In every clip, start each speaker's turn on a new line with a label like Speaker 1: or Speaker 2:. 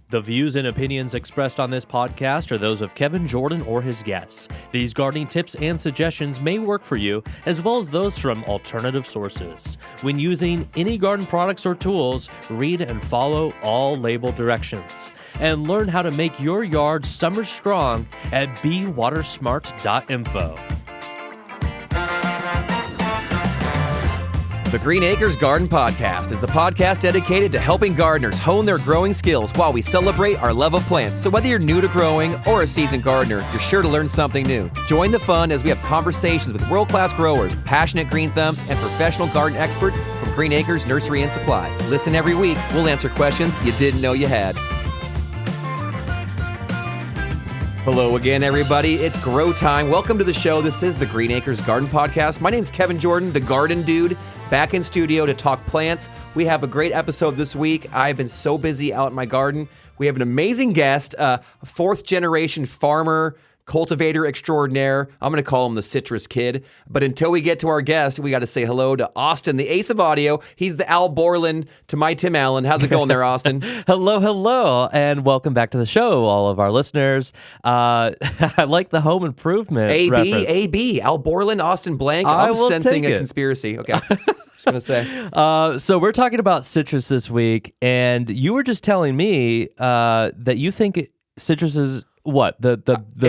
Speaker 1: The views and opinions expressed on this podcast are those of Kevin Jordan or his guests. These gardening tips and suggestions may work for you, as well as those from alternative sources. When using any garden products or tools, read and follow all label directions. And learn how to make your yard summer strong at bewatersmart.info.
Speaker 2: The Green Acres Garden Podcast is the podcast dedicated to helping gardeners hone their growing skills while we celebrate our love of plants. So whether you're new to growing or a seasoned gardener, you're sure to learn something new. Join the fun as we have conversations with world-class growers, passionate green thumbs, and professional garden experts from Green Acres Nursery and Supply. Listen every week. We'll answer questions you didn't know you had. Hello again, everybody. It's grow time. Welcome to the show. This is the Green Acres Garden Podcast. My name is Kevin Jordan, the Garden Dude, back in studio to talk plants. We have a great episode this week. I've been so busy out in my garden. We have an amazing guest, a fourth-generation farmer, cultivator extraordinaire. I'm going to call him the Citrus Kid. But until we get to our guest, we got to say hello to Austin, the ace of audio. He's the Al Borland to my Tim Allen. How's it going there, Austin?
Speaker 1: Hello, and welcome back to the show, all of our listeners. I like the home improvement reference.
Speaker 2: AB, Al Borland, Austin Blank. I'm sensing a conspiracy. Okay. Just going to say.
Speaker 1: So we're talking about citrus this week, and you were just telling me that you think citrus is what, the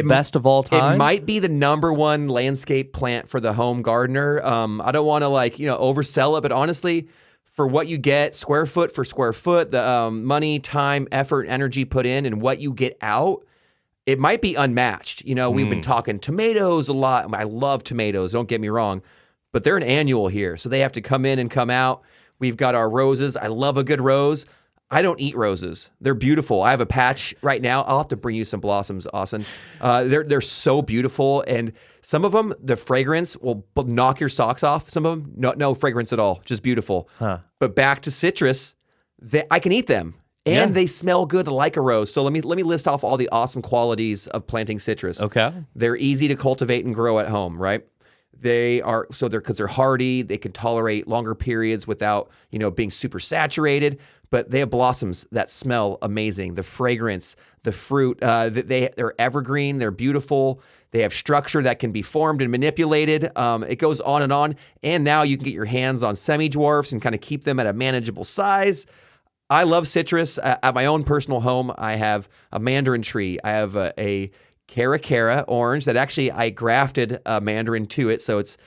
Speaker 1: best of all time?
Speaker 2: It might be the number one landscape plant for the home gardener. I don't want to oversell it, but honestly, for what you get, square foot for square foot, the money, time, effort, energy put in, and what you get out, it might be unmatched. We've been talking tomatoes a lot. I love tomatoes, don't get me wrong, but they're an annual here, so they have to come in and come out. We've got our roses. I love a good rose. I don't eat roses. They're beautiful. I have a patch right now. I'll have to bring you some blossoms, Austin. They're so beautiful, and some of them, the fragrance will knock your socks off. Some of them, no fragrance at all, just beautiful.
Speaker 1: Huh.
Speaker 2: But back to citrus, I can eat them, and they smell good like a rose. So let me list off all the awesome qualities of planting citrus.
Speaker 1: Okay.
Speaker 2: They're easy to cultivate and grow at home, right? Because they're hardy. They can tolerate longer periods without being super saturated. But they have blossoms that smell amazing. The fragrance, the fruit, they're evergreen. They're beautiful. They have structure that can be formed and manipulated. It goes on and on. And now you can get your hands on semi-dwarfs and kind of keep them at a manageable size. I love citrus. At my own personal home, I have a mandarin tree. I have a Caracara orange that actually I grafted a mandarin to it. So it's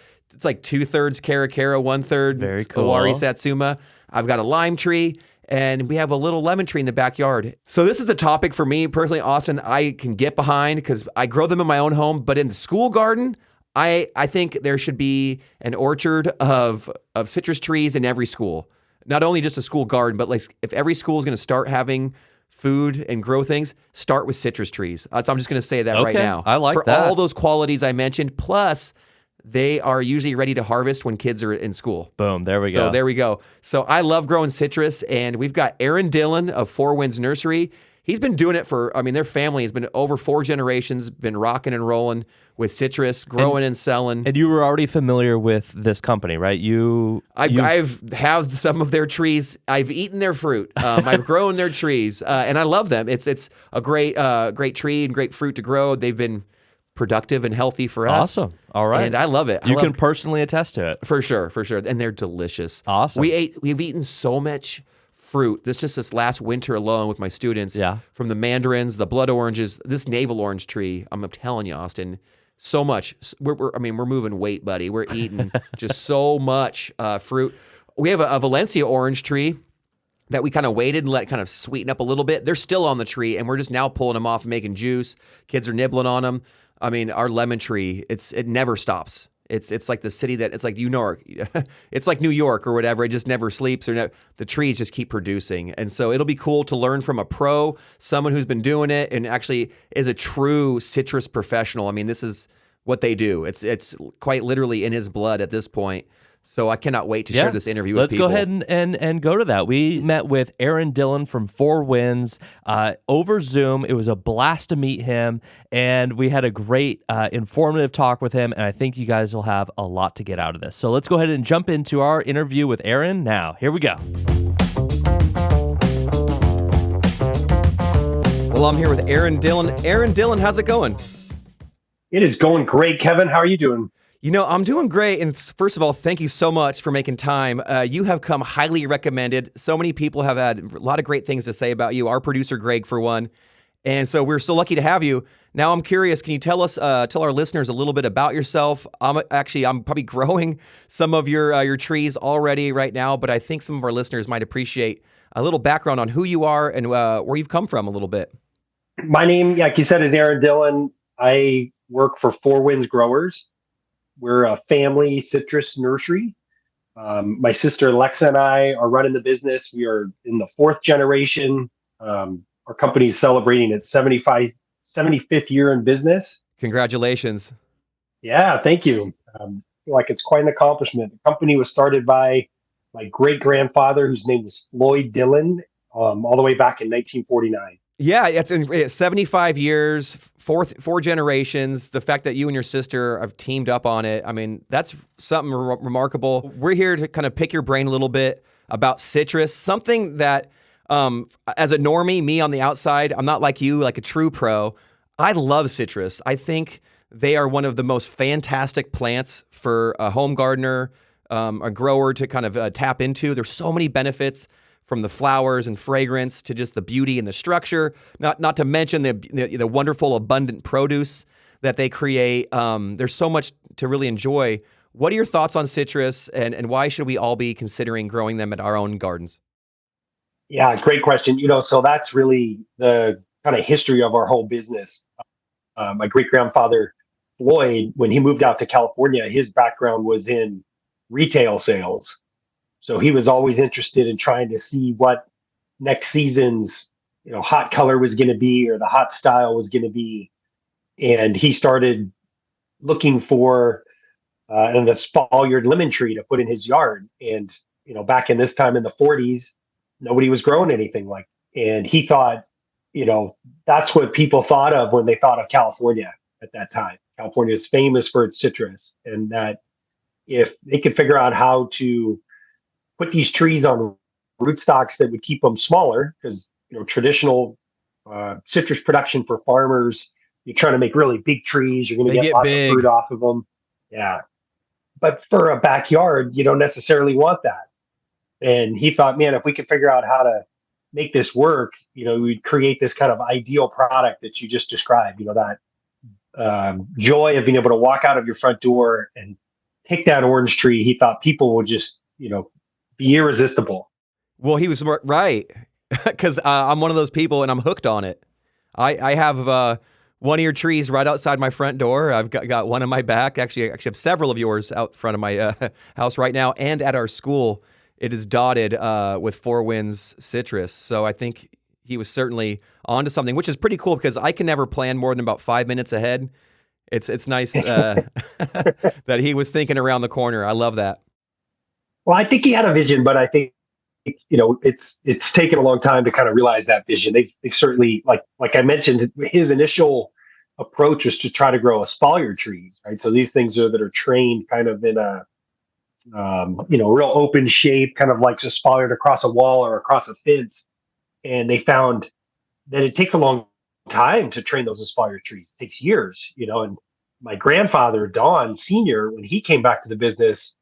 Speaker 2: like 2/3 Caracara, 1/3
Speaker 1: Very cool.
Speaker 2: Owari Satsuma. I've got a lime tree. And we have a little lemon tree in the backyard. So this is a topic for me personally, Austin, I can get behind because I grow them in my own home. But in the school garden, I think there should be an orchard of citrus trees in every school. Not only just a school garden, but like if every school is going to start having food and grow things, start with citrus trees. So I'm just going to say that right now.
Speaker 1: I like
Speaker 2: for
Speaker 1: that.
Speaker 2: For all those qualities I mentioned, plus they are usually ready to harvest when kids are in school.
Speaker 1: Boom, there we go.
Speaker 2: So there we go. So I love growing citrus, and we've got Aaron Dillon of Four Winds Nursery. He's been doing it their family has been over 4 generations, been rocking and rolling with citrus, growing and selling.
Speaker 1: And you were already familiar with this company, right?
Speaker 2: I've have some of their trees. I've eaten their fruit. I've grown their trees, and I love them. It's a great tree and great fruit to grow. They've been productive and healthy for us.
Speaker 1: Awesome. All right.
Speaker 2: And I love it.
Speaker 1: You can personally attest to it.
Speaker 2: For sure. And they're delicious.
Speaker 1: Awesome.
Speaker 2: We've eaten so much fruit. This last winter alone with my students.
Speaker 1: Yeah. From
Speaker 2: the mandarins, the blood oranges, this navel orange tree. I'm telling you, Austin, so much. We're moving weight, buddy. We're eating just so much fruit. We have a Valencia orange tree that we kind of waited and let kind of sweeten up a little bit. They're still on the tree, and we're just now pulling them off and making juice. Kids are nibbling on them. Our lemon tree, it never stops. It's like the city it's like New York. It's like New York or whatever. It just never sleeps. The trees just keep producing. And so it'll be cool to learn from a pro, someone who's been doing it and actually is a true citrus professional. This is what they do. It's quite literally in his blood at this point. So I cannot wait to share this interview with people.
Speaker 1: Let's go ahead and go to that. We met with Aaron Dillon from Four Winds over Zoom. It was a blast to meet him, and we had a great informative talk with him, and I think you guys will have a lot to get out of this. So let's go ahead and jump into our interview with Aaron now. Here we go.
Speaker 2: Well, I'm here with Aaron Dillon. Aaron Dillon, how's it going?
Speaker 3: It is going great, Kevin. How are you doing?
Speaker 2: I'm doing great. And first of all, thank you so much for making time. You have come highly recommended. So many people have had a lot of great things to say about you. Our producer, Greg, for one. And so we're so lucky to have you. Now, I'm curious, can you tell our listeners a little bit about yourself? I'm probably growing some of your trees already right now, but I think some of our listeners might appreciate a little background on who you are and where you've come from a little bit.
Speaker 3: My name, like you said, is Aaron Dillon. I work for Four Winds Growers. We're a family citrus nursery. My sister Alexa and I are running the business. We are in the fourth generation. Our company is celebrating its 75th year in business.
Speaker 2: Congratulations.
Speaker 3: Yeah, thank you. I feel like it's quite an accomplishment. The company was started by my great-grandfather, whose name was Floyd Dillon, all the way back in 1949.
Speaker 2: Yeah, it's 75 years, four generations. The fact that you and your sister have teamed up on it, I mean, that's something remarkable. We're here to kind of pick your brain a little bit about citrus, something that, as a normie, me on the outside, I'm not like you, like a true pro. I love citrus. I think they are one of the most fantastic plants for a home gardener, a grower to kind of tap into. There's so many benefits, from the flowers and fragrance to just the beauty and the structure, not to mention the wonderful, abundant produce that they create. There's so much to really enjoy. What are your thoughts on citrus, and why should we all be considering growing them at our own gardens?
Speaker 3: Yeah, great question. So that's really the kind of history of our whole business. My great-grandfather, Floyd, when he moved out to California, his background was in retail sales. So he was always interested in trying to see what next season's, hot color was going to be, or the hot style was going to be. And he started looking for the Spolyard lemon tree to put in his yard. And, back in this time in the 40s, nobody was growing anything like it. And he thought, that's what people thought of when they thought of California at that time. California is famous for its citrus, and that if they could figure out how to put these trees on rootstocks that would keep them smaller, because traditional citrus production for farmers, you're trying to make really big trees, you're going to get lots of fruit off of them. Yeah, but for a backyard, you don't necessarily want that. And he thought, man, if we could figure out how to make this work, we'd create this kind of ideal product that you just described. That joy of being able to walk out of your front door and pick that orange tree. He thought people would just be irresistible.
Speaker 2: Well, he was right, because I'm one of those people, and I'm hooked on it. I have one of your trees right outside my front door. I've got one in my back. Actually, I have several of yours out front of my house right now, and at our school, it is dotted with Four Winds citrus. So I think he was certainly onto something, which is pretty cool because I can never plan more than about 5 minutes ahead. It's nice that he was thinking around the corner. I love that.
Speaker 3: Well, I think he had a vision, but I think it's taken a long time to kind of realize that vision. They've certainly, like I mentioned, his initial approach was to try to grow espalier trees, right? So these things that are trained kind of in a real open shape, kind of like just espaliered across a wall or across a fence. And they found that it takes a long time to train those espalier trees. It takes years, and my grandfather, Don Sr., when he came back to the business,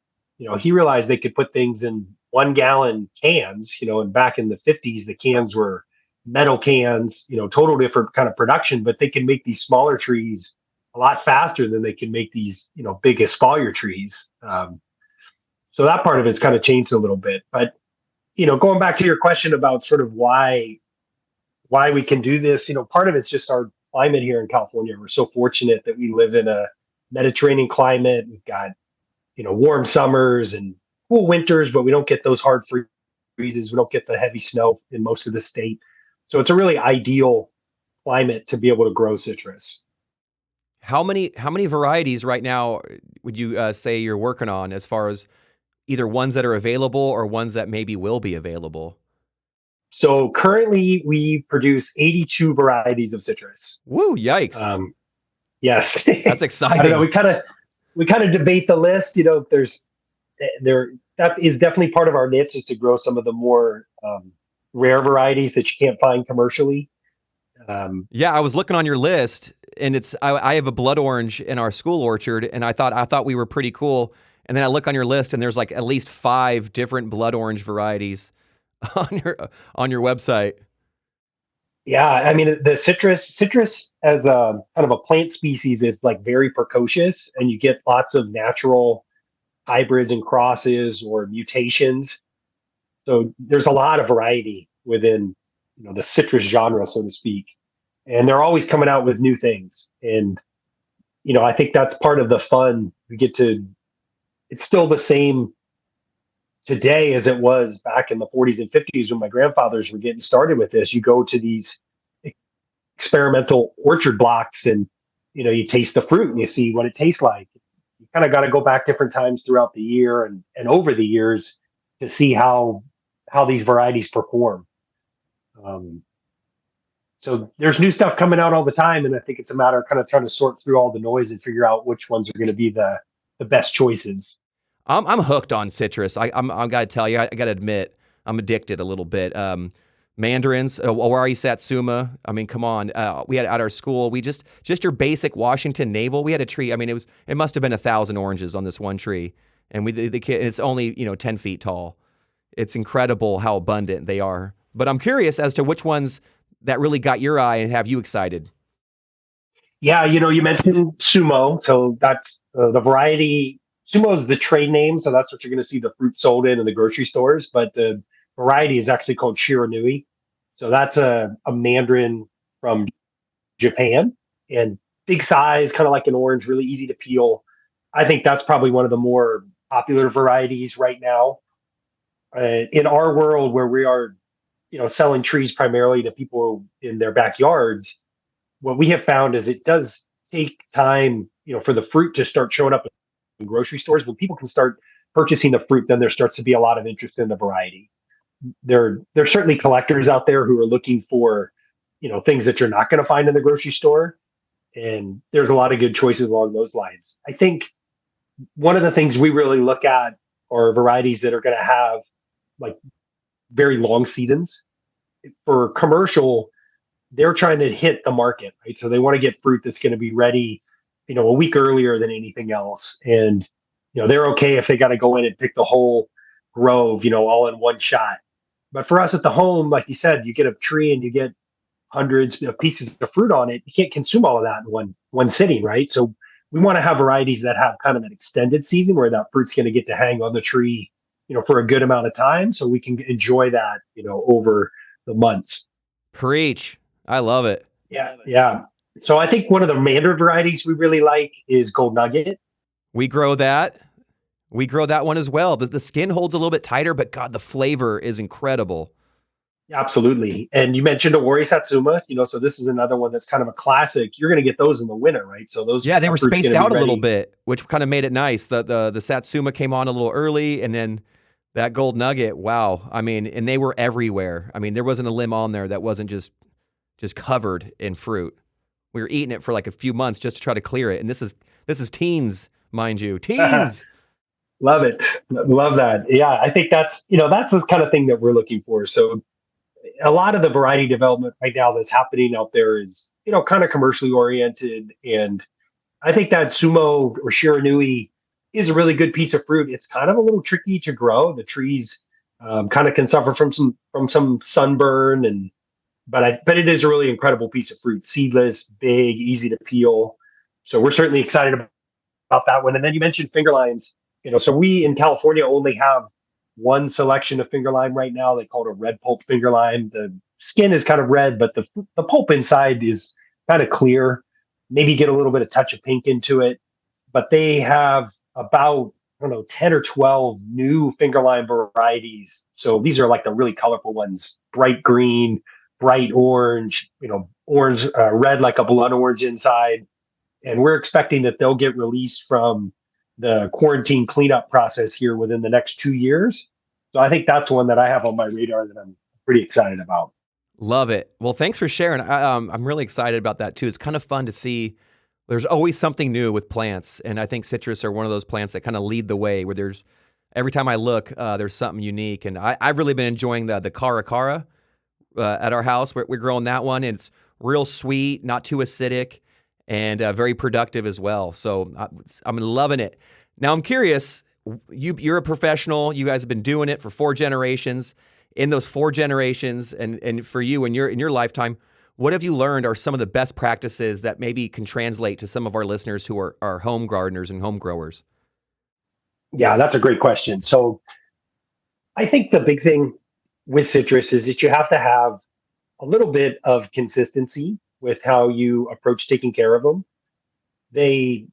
Speaker 3: he realized they could put things in 1 gallon cans, and back in the 50s, the cans were metal cans, total different kind of production, but they can make these smaller trees a lot faster than they can make these, big espalier trees. So that part of it's kind of changed a little bit, but, going back to your question about sort of why we can do this, part of it's just our climate here in California. We're so fortunate that we live in a Mediterranean climate. We've got warm summers and cool winters, but we don't get those hard freezes. We don't get the heavy snow in most of the state. So it's a really ideal climate to be able to grow citrus.
Speaker 2: How many varieties right now would you say you're working on, as far as either ones that are available or ones that maybe will be available?
Speaker 3: So currently we produce 82 varieties of citrus.
Speaker 2: Woo, yikes.
Speaker 3: Yes.
Speaker 2: That's exciting.
Speaker 3: I don't know. We kind of debate the list. That is definitely part of our niche, is to grow some of the more rare varieties that you can't find commercially.
Speaker 2: Yeah, I was looking on your list, and I have a blood orange in our school orchard, and I thought we were pretty cool. And then I look on your list, and there's like at least 5 different blood orange varieties on your website.
Speaker 3: Yeah, I mean the citrus as a kind of a plant species is like very precocious, and you get lots of natural hybrids and crosses or mutations. So there's a lot of variety within the citrus genre, so to speak, and they're always coming out with new things. And I think that's part of the fun. We get to. It's still the same today as it was back in the 40s and 50s when my grandfathers were getting started with this. You go to these experimental orchard blocks and you taste the fruit and you see what it tastes like. You kind of got to go back different times throughout the year and over the years to see how these varieties perform. So there's new stuff coming out all the time, and I think it's a matter of kind of trying to sort through all the noise and figure out which ones are going to be the best choices.
Speaker 2: I'm hooked on citrus. I gotta tell you, I gotta admit, I'm addicted a little bit. Mandarins, Owari Satsuma. I mean, come on. We had at our school, we just your basic Washington navel. We had a tree. I mean, it must have been 1,000 oranges on this one tree, and it's only 10 feet tall. It's incredible how abundant they are. But I'm curious as to which ones that really got your eye and have you excited.
Speaker 3: Yeah, you mentioned Sumo, so that's the variety. Sumo is the trade name, so that's what you're going to see the fruit sold in the grocery stores. But the variety is actually called Shiranui. So that's a mandarin from Japan, and big size, kind of like an orange, really easy to peel. I think that's probably one of the more popular varieties right now. In our world, where we are, selling trees primarily to people in their backyards, what we have found is it does take time, for the fruit to start showing up in grocery stores. When people can start purchasing the fruit, then there starts to be a lot of interest in the variety. There's certainly collectors out there who are looking for, things that you're not going to find in the grocery store, and there's a lot of good choices along those lines. I think one of the things we really look at are varieties that are going to have like very long seasons. For commercial, they're trying to hit the market, right? So they want to get fruit that's going to be ready, a week earlier than anything else. And, they're okay if they got to go in and pick the whole grove, all in one shot. But for us at the home, like you said, you get a tree and you get hundreds of pieces of fruit on it. You can't consume all of that in one sitting, right? So we want to have varieties that have kind of an extended season where that fruit's going to get to hang on the tree, for a good amount of time, so we can enjoy that, over the months.
Speaker 2: Preach. I love it.
Speaker 3: Yeah. So I think one of the mandarin varieties we really like is Gold Nugget.
Speaker 2: We grow that. We grow that one as well. The skin holds a little bit tighter, but God, the flavor is incredible.
Speaker 3: Absolutely. And you mentioned Owari Satsuma, so this is another one that's kind of a classic. You're going to get those in the winter, right? So those,
Speaker 2: yeah, they were spaced out a little bit, which kind of made it nice. The Satsuma came on a little early, and then that Gold Nugget, wow. I mean, and they were everywhere. I mean, there wasn't a limb on there that wasn't just covered in fruit. We were eating it for like a few months just to try to clear it. And this is teens, mind you. Teens.
Speaker 3: Love it. Love that. Yeah, I think that's the kind of thing that we're looking for. So a lot of the variety development right now that's happening out there is, kind of commercially oriented. And I think that Sumo or Shiranui is a really good piece of fruit. It's kind of a little tricky to grow. The trees kind of can suffer from some sunburn, but it is a really incredible piece of fruit. Seedless, big, easy to peel. So we're certainly excited about that one. And then you mentioned finger limes. So we in California only have one selection of finger lime right now. They call it a red pulp finger lime. The skin is kind of red, but the pulp inside is kind of clear. Maybe get a little bit of touch of pink into it. But they have about 10 or 12 new finger lime varieties. So these are like the really colorful ones: bright green, bright orange, orange, red like a blood orange inside. And we're expecting that they'll get released from the quarantine cleanup process here within the next 2 years. So I think that's one that I have on my radar that I'm pretty excited about.
Speaker 2: Love it. Well, thanks for sharing. I'm really excited about that too. It's kind of fun to see. There's always something new with plants, and I think citrus are one of those plants that kind of lead the way. Where every time I look, there's something unique, and I've really been enjoying the Cara Cara at our house. We're growing that one, and it's real sweet, not too acidic, and very productive as well. So I'm loving it. Now I'm curious, you're a professional. You guys have been doing it for 4 generations. In those 4 generations, and for you in your lifetime, what have you learned are some of the best practices that maybe can translate to some of our listeners who are home gardeners and home growers?
Speaker 3: Yeah, that's a great question. So I think the big thing with citrus is that you have to have a little bit of consistency with how you approach taking care of them. They,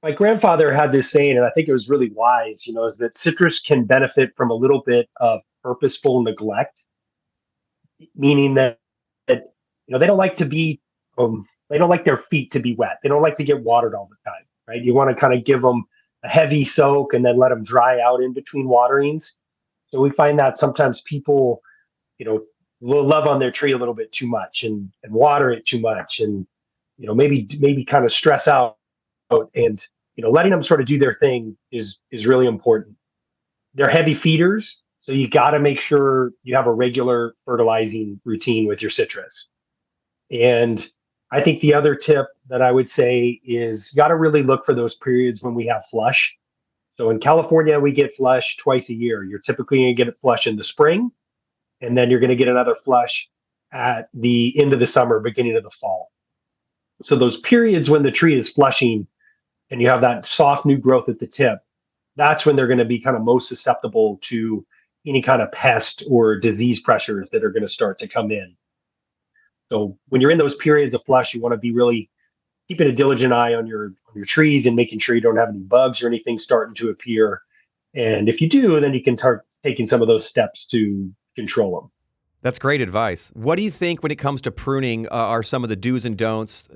Speaker 3: my grandfather had this saying, and I think it was really wise, is that citrus can benefit from a little bit of purposeful neglect, meaning that they don't like to be, they don't like their feet to be wet. They don't like to get watered all the time, right? You want to kind of give them a heavy soak and then let them dry out in between waterings. So we find that sometimes people, you know, will love on their tree a little bit too much and water it too much, and maybe kind of stress out, and letting them sort of do their thing is really important. They're heavy feeders, so you got to make sure you have a regular fertilizing routine with your citrus. And I think the other tip that I would say is you got to really look for those periods when we have flush. So in California, we get flush twice a year. You're typically going to get a flush in the spring, and then you're going to get another flush at the end of the summer, beginning of the fall. So those periods when the tree is flushing and you have that soft new growth at the tip, that's when they're going to be kind of most susceptible to any kind of pest or disease pressures that are going to start to come in. So when you're in those periods of flush, you want to be really keeping a diligent eye on your trees and making sure you don't have any bugs or anything starting to appear. And if you do, then you can start taking some of those steps to control them.
Speaker 2: That's great advice. What do you think when it comes to pruning are some of the do's and don'ts,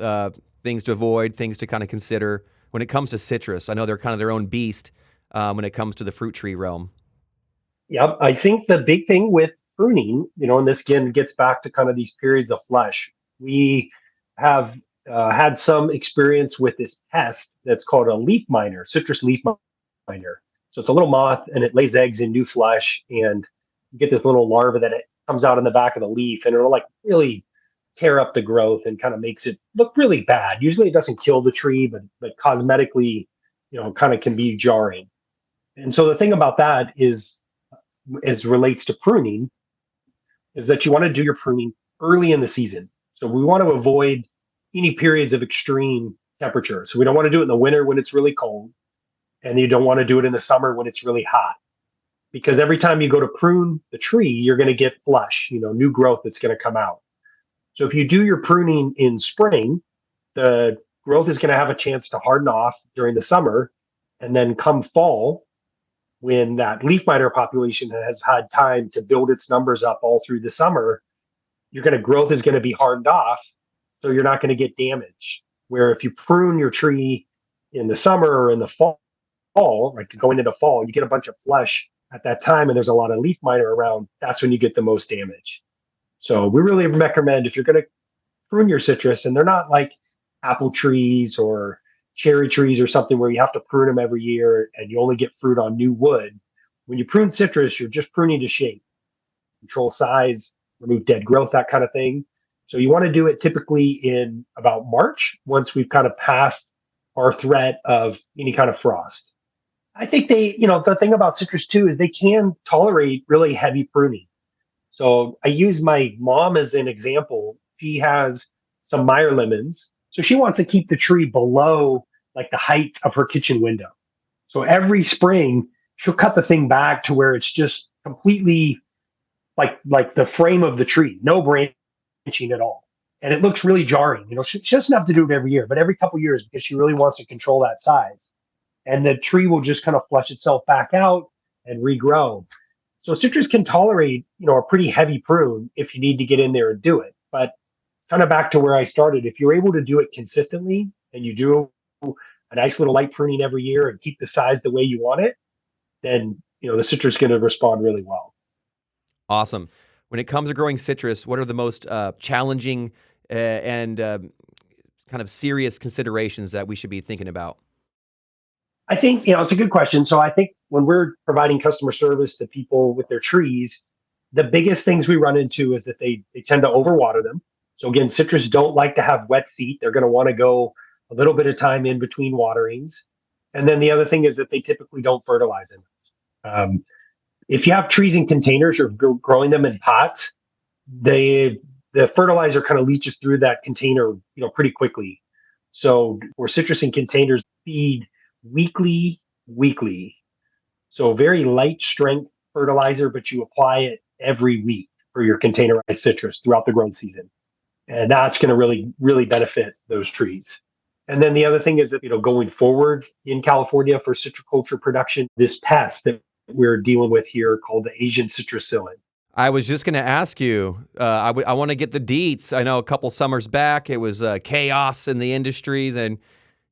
Speaker 2: things to avoid, things to kind of consider when it comes to citrus? I know they're kind of their own beast when it comes to the fruit tree realm.
Speaker 3: Yep. I think the big thing with pruning, and this again gets back to kind of these periods of flush. We have had some experience with this pest that's called a leaf miner, citrus leaf miner. So it's a little moth and it lays eggs in new flesh, and you get this little larva that it comes out in the back of the leaf, and it'll like really tear up the growth and kind of makes it look really bad. Usually it doesn't kill the tree, but cosmetically, kind of can be jarring. And so the thing about that is, as relates to pruning, is that you want to do your pruning early in the season. So we want to avoid any periods of extreme temperature. So we don't want to do it in the winter when it's really cold, and you don't want to do it in the summer when it's really hot. Because every time you go to prune the tree, you're going to get flush, new growth that's going to come out. So if you do your pruning in spring, the growth is going to have a chance to harden off during the summer. And then come fall, when that leaf miner population has had time to build its numbers up all through the summer, growth is going to be hardened off. So you're not going to get damage. Where if you prune your tree in the summer or in the fall, like going into fall, you get a bunch of flush at that time, and there's a lot of leaf miner around. That's when you get the most damage. So we really recommend, if you're going to prune your citrus, and they're not like apple trees or cherry trees or something where you have to prune them every year and you only get fruit on new wood. When you prune citrus, you're just pruning to shape, control size, remove dead growth, that kind of thing. So you want to do it typically in about March, once we've kind of passed our threat of any kind of frost. I think the thing about citrus too is they can tolerate really heavy pruning. So I use my mom as an example. She has some Meyer lemons. So she wants to keep the tree below like the height of her kitchen window. So every spring she'll cut the thing back to where it's just completely like the frame of the tree, no branching at all. And it looks really jarring. She doesn't have to do it every year, but every couple of years, because she really wants to control that size. And the tree will just kind of flush itself back out and regrow. So citrus can tolerate, a pretty heavy prune if you need to get in there and do it. But kind of back to where I started, if you're able to do it consistently and you do a nice little light pruning every year and keep the size the way you want it, then, the citrus is going to respond really well.
Speaker 2: Awesome. When it comes to growing citrus, what are the most challenging and kind of serious considerations that we should be thinking about?
Speaker 3: I think, it's a good question. So I think when we're providing customer service to people with their trees, the biggest things we run into is that they tend to overwater them. So again, citrus don't like to have wet feet. They're going to want to go a little bit of time in between waterings. And then the other thing is that they typically don't fertilize them. Um, if you have trees in containers or growing them in pots, they the fertilizer kind of leaches through that container, pretty quickly. So for citrus in containers, feed weekly. So very light strength fertilizer, but you apply it every week for your containerized citrus throughout the growing season. And that's going to really, really benefit those trees. And then the other thing is that, going forward in California for citriculture production, this pest that we're dealing with here called the Asian citrus psyllid.
Speaker 2: I was just going to ask you, I want to get the deets. I know a couple summers back, it was chaos in the industries and,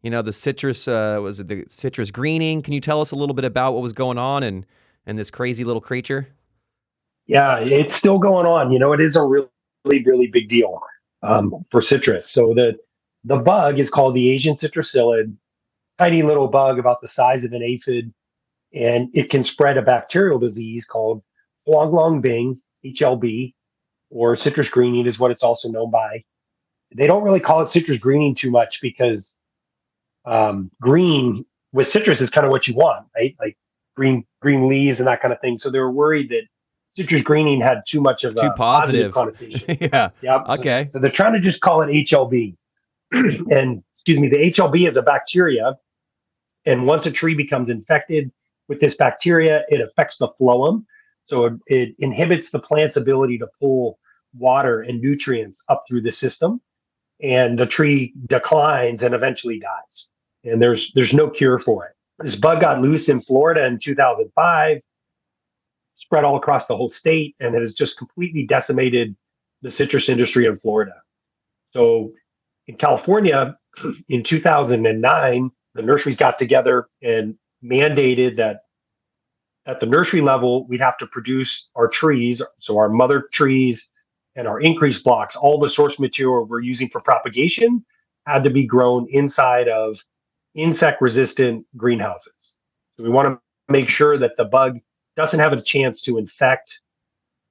Speaker 2: the citrus, was it the citrus greening? Can you tell us a little bit about what was going on and this crazy little creature?
Speaker 3: Yeah, it's still going on. It is a really, really big deal for citrus. So the bug is called the Asian citrus psyllid, tiny little bug about the size of an aphid, and it can spread a bacterial disease called Huanglong Bing, HLB, or citrus greening is what it's also known by. They don't really call it citrus greening too much because green with citrus is kind of what you want, right? Like green leaves and that kind of thing. So they were worried that citrus greening had too much of
Speaker 2: It's too
Speaker 3: a positive connotation.
Speaker 2: Yeah.
Speaker 3: Yep.
Speaker 2: Okay.
Speaker 3: So they're trying to just call it HLB. And excuse me, the HLB is a bacteria. And once a tree becomes infected with this bacteria, it affects the phloem. So it inhibits the plant's ability to pull water and nutrients up through the system. And the tree declines and eventually dies. And there's no cure for it. This bug got loose in Florida in 2005, spread all across the whole state, and has just completely decimated the citrus industry in Florida. So in California, in 2009, the nurseries got together and mandated that at the nursery level, we'd have to produce our trees, so our mother trees and our increase blocks, all the source material we're using for propagation had to be grown inside of insect-resistant greenhouses. So we want to make sure that the bug doesn't have a chance to infect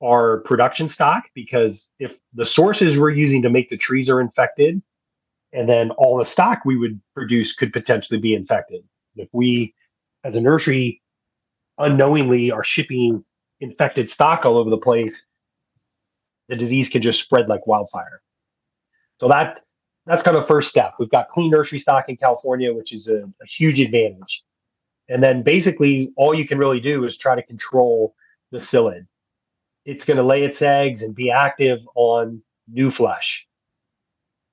Speaker 3: our production stock, because if the sources we're using to make the trees are infected, and then all the stock we would produce could potentially be infected. If we, as a nursery, unknowingly are shipping infected stock all over the place, the disease can just spread like wildfire. So that's kind of the first step. We've got clean nursery stock in California, which is a huge advantage. And then basically all you can really do is try to control the psyllid. It's going to lay its eggs and be active on new flesh.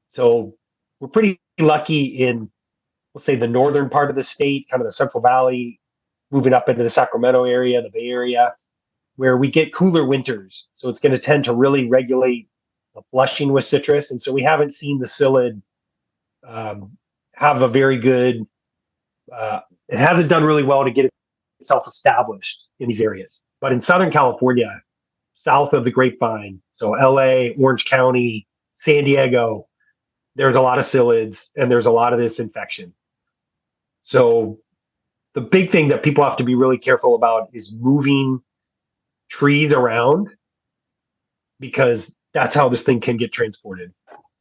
Speaker 3: So we're pretty lucky in, let's say, the northern part of the state, kind of the Central Valley, moving up into the Sacramento area, the Bay Area, where we get cooler winters. So it's going to tend to really regulate the flushing with citrus. And so we haven't seen the psyllid have a very good, it hasn't done really well to get itself established in these areas. But in Southern California, south of the Grapevine, so LA, Orange County, San Diego, there's a lot of psyllids and there's a lot of this infection. So the big thing that people have to be really careful about is moving trees around, because that's how this thing can get transported.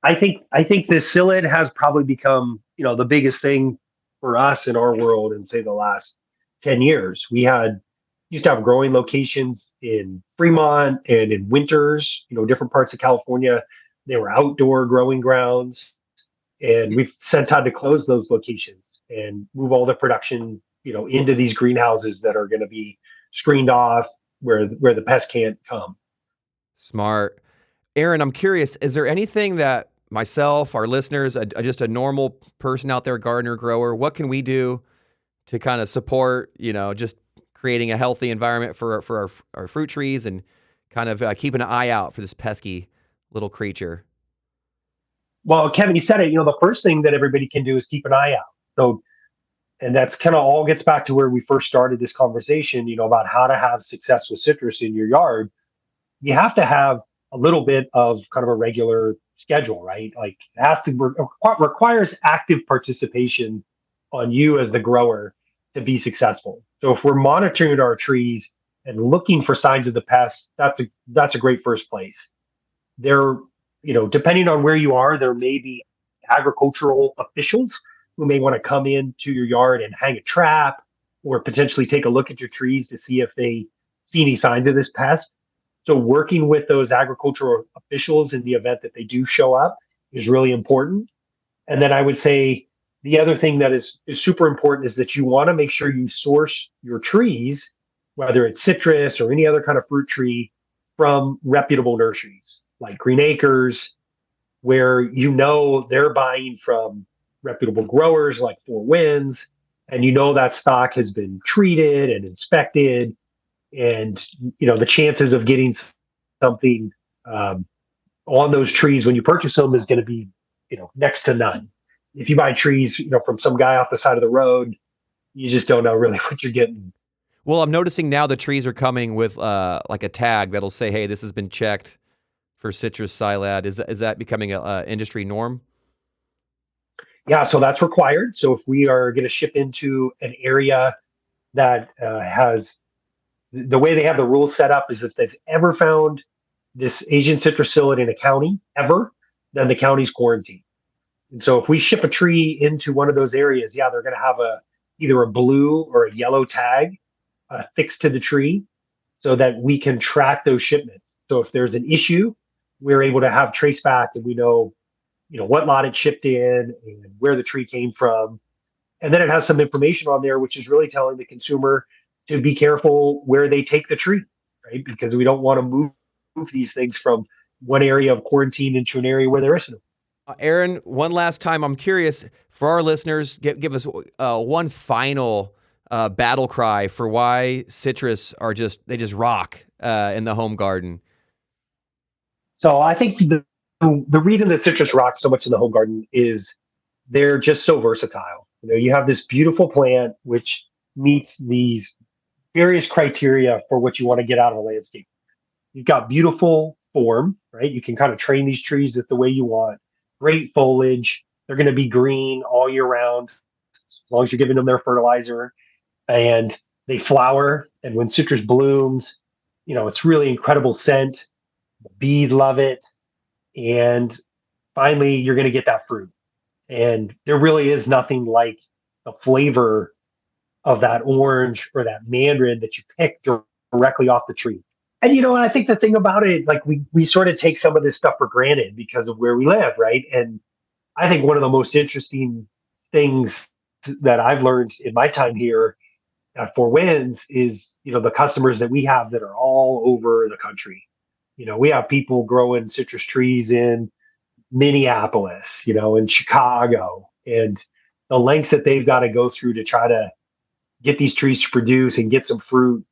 Speaker 3: I think this psyllid has probably become, the biggest thing for us in our world in, say, the last 10 years. We used to have growing locations in Fremont and in Winters, different parts of California. They were outdoor growing grounds. And we've since had to close those locations and move all the production, into these greenhouses that are going to be screened off where the pest can't come.
Speaker 2: Smart. Aaron, I'm curious, is there anything that myself, our listeners, just a normal person out there, gardener, grower, what can we do to kind of support, just creating a healthy environment for our fruit trees and kind of keeping an eye out for this pesky little creature?
Speaker 3: Well, Kevin, you said it, the first thing that everybody can do is keep an eye out. So, and that's kind of all gets back to where we first started this conversation, about how to have success with citrus in your yard. You have to have a little bit of kind of a regular schedule, right? Like it has to requires active participation on you as the grower to be successful. So if we're monitoring our trees and looking for signs of the pest, that's a great first place. There depending on where you are, there may be agricultural officials who may want to come into your yard and hang a trap or potentially take a look at your trees to see if they see any signs of this pest. So working with those agricultural officials in the event that they do show up is really important. And then I would say the other thing that is super important is that you want to make sure you source your trees, whether it's citrus or any other kind of fruit tree, from reputable nurseries like Green Acres, where they're buying from reputable growers like Four Winds, and that stock has been treated and inspected, and the chances of getting something on those trees when you purchase them is going to be next to none. If you buy trees from some guy off the side of the road, you just don't know really what you're getting.
Speaker 2: Well, I'm noticing now the trees are coming with like a tag that'll say, "Hey, this has been checked for citrus psyllad." Is that becoming a industry norm?
Speaker 3: Yeah, so that's required. So if we are going to ship into an area that has the way they have the rules set up is if they've ever found this Asian citrus psyllid in a county ever, then the county's quarantined. And so if we ship a tree into one of those areas, yeah, they're going to have either a blue or a yellow tag fixed to the tree so that we can track those shipments. So if there's an issue, we're able to have trace back, and we know, what lot it shipped in and where the tree came from. And then it has some information on there, which is really telling the consumer to be careful where they take the tree, right? Because we don't want to move these things from one area of quarantine into an area where there isn't.
Speaker 2: Aaron, one last time, I'm curious for our listeners, give us one final battle cry for why citrus they just rock in the home garden.
Speaker 3: So I think the reason that citrus rocks so much in the home garden is they're just so versatile. You have this beautiful plant which meets these various criteria for what you want to get out of the landscape. You've got beautiful form, right? You can kind of train these trees the way you want. Great foliage. They're going to be green all year round, as long as you're giving them their fertilizer. And they flower. And when citrus blooms, it's really incredible scent. The bees love it. And finally, you're going to get that fruit. And there really is nothing like the flavor of that orange or that mandarin that you pick directly off the tree. And I think the thing about it, like we sort of take some of this stuff for granted because of where we live, right? And I think one of the most interesting things that I've learned in my time here at Four Winds is, the customers that we have that are all over the country. We have people growing citrus trees in Minneapolis, in Chicago, and the lengths that they've got to go through to try to get these trees to produce and get some fruit.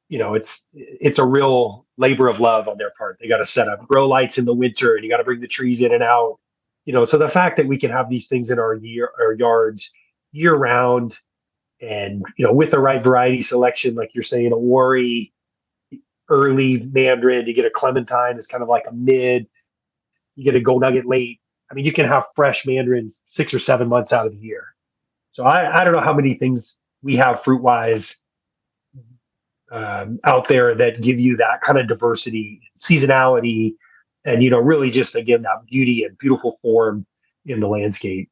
Speaker 3: It's a real labor of love on their part. They got to set up grow lights in the winter, and you got to bring the trees in and out. So the fact that we can have these things in our yards year round, and with the right variety selection, like you're saying, a Wari, early mandarin, you get a clementine, it's kind of like a mid, you get a gold nugget late. I mean, you can have fresh mandarins 6 or 7 months out of the year. So I don't know how many things we have fruit wise out there that give you that kind of diversity, seasonality, and really just, again, that beauty and beautiful form in the landscape.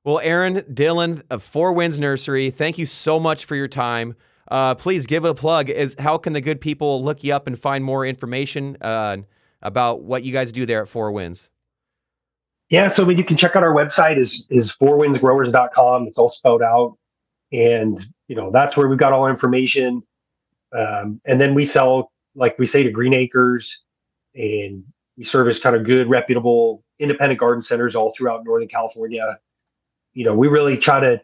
Speaker 2: Well, Aaron Dillon of Four Winds Nursery, thank you so much for your time. Please give it a plug. How can the good people look you up and find more information about what you guys do there at Four Winds?
Speaker 3: Yeah, so you can check out our website is fourwindsgrowers.com. It's all spelled out, and that's where we've got all our information. And then we sell, like we say, to Green Acres, and we service kind of good, reputable, independent garden centers all throughout Northern California. We really try to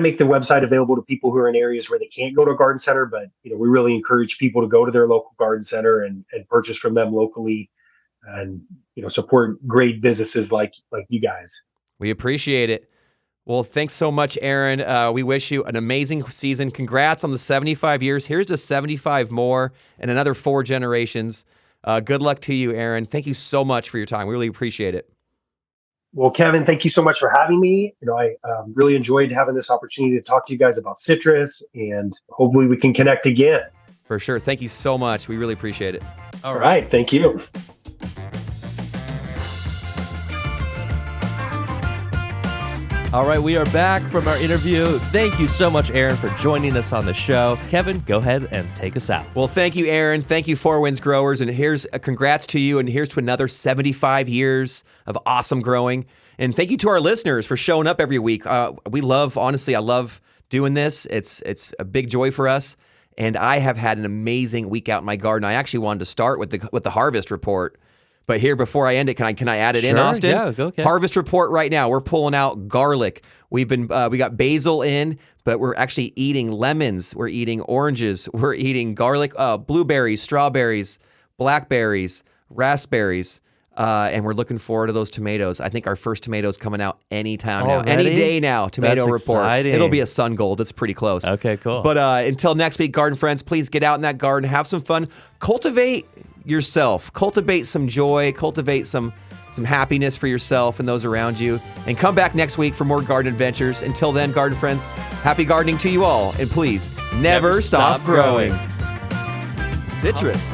Speaker 3: make the website available to people who are in areas where they can't go to a garden center, but we really encourage people to go to their local garden center and purchase from them locally, and support great businesses like you guys.
Speaker 2: We appreciate it. Well, thanks so much, Aaron. We wish you an amazing season. Congrats on the 75 years. Here's to 75 more and another 4 generations. Good luck to you, Aaron. Thank you so much for your time. We really appreciate it.
Speaker 3: Well, Kevin, thank you so much for having me. I really enjoyed having this opportunity to talk to you guys about citrus, and hopefully we can connect again.
Speaker 2: For sure. Thank you so much. We really appreciate it.
Speaker 3: All right. Thank you.
Speaker 1: All right, we are back from our interview. Thank you so much, Aaron, for joining us on the show. Kevin, go ahead and take us out.
Speaker 2: Well, thank you, Aaron. Thank you, Four Winds Growers. And here's a congrats to you. And here's to another 75 years of awesome growing. And thank you to our listeners for showing up every week. We love, honestly, I love doing this. It's a big joy for us. And I have had an amazing week out in my garden. I actually wanted to start with the harvest report. But here, before I end it, can I add it in, Austin?
Speaker 1: Yeah, go, Ken.
Speaker 2: Harvest report right now. We're pulling out garlic. We got basil in, but we're actually eating lemons. We're eating oranges. We're eating garlic, blueberries, strawberries, blackberries, raspberries, and we're looking forward to those tomatoes. I think our first tomatoes coming out anytime now, any day now. Tomato
Speaker 1: That's
Speaker 2: report.
Speaker 1: exciting.
Speaker 2: It'll be a sun gold. It's pretty close.
Speaker 1: Okay, cool.
Speaker 2: But until next week, garden friends, please get out in that garden, have some fun, cultivate yourself, cultivate some joy, cultivate some happiness for yourself and those around you, and come back next week for more garden adventures. Until then, garden friends, happy gardening to you all, and please never stop growing. Citrus.